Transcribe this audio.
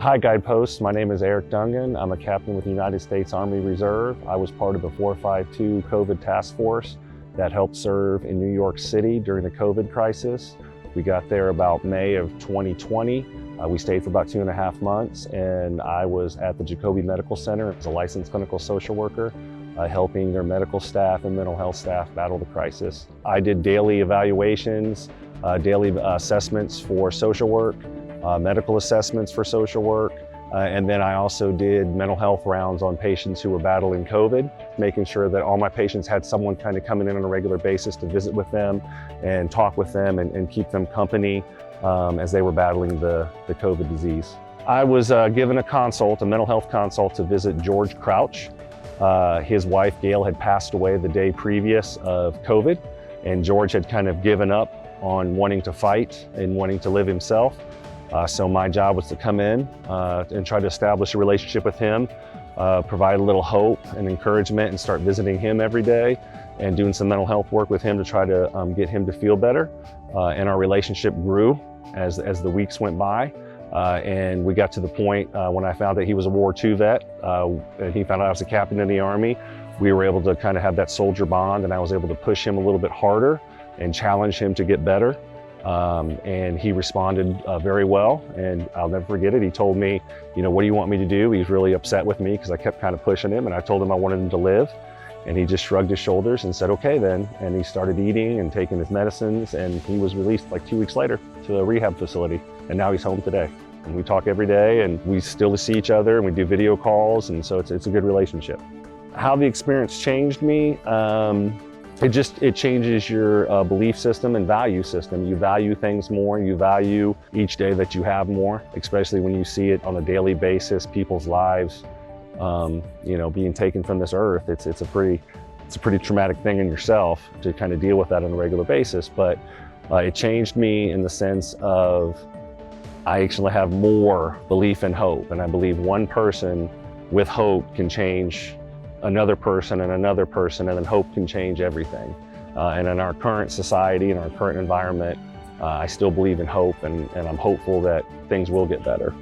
Hi Guidepost, my name is Eric Dungan. I'm a captain with the United States Army Reserve. I was part of the 452 COVID task force that helped serve in New York City during the COVID crisis. We got there about May of 2020. We stayed for about 2.5 months, and I was at the Jacobi Medical Center as a licensed clinical social worker, helping their medical staff and mental health staff battle the crisis. I did daily evaluations, daily assessments for social work, medical assessments for social work, and then I also did mental health rounds on patients who were battling COVID, making sure that all my patients had someone kind of coming in on a regular basis to visit with them and talk with them and keep them company as they were battling the COVID disease. I was given a consult, a mental health consult, to visit George Crouch. His wife Gail had passed away the day previous of COVID, and George had kind of given up on wanting to fight and wanting to live himself. So my job was to come in and try to establish a relationship with him, provide a little hope and encouragement, and start visiting him every day and doing some mental health work with him to try to get him to feel better. And our relationship grew as the weeks went by. And we got to the point when I found that he was a World War II vet, and he found out I was a captain in the Army. We were able to kind of have that soldier bond, and I was able to push him a little bit harder and challenge him to get better. And he responded very well, and I'll never forget it. He told me, what do you want me to do? He was really upset with me because I kept kind of pushing him, and I told him I wanted him to live. And he just shrugged his shoulders and said, okay then. And he started eating and taking his medicines, and he was released like 2 weeks later to a rehab facility. And now he's home today. And we talk every day, and we still see each other, and we do video calls, and so it's a good relationship. How the experience changed me, it changes your belief system and value system. You value things more, you value each day that you have more, especially when you see it on a daily basis, people's lives, being taken from this earth. It's a pretty traumatic thing in yourself to kind of deal with that on a regular basis, but it changed me in the sense of I actually have more belief and hope, and I believe one person with hope can change another person and another person, and then hope can change everything. And in our current society, in our current environment, I still believe in hope, and I'm hopeful that things will get better.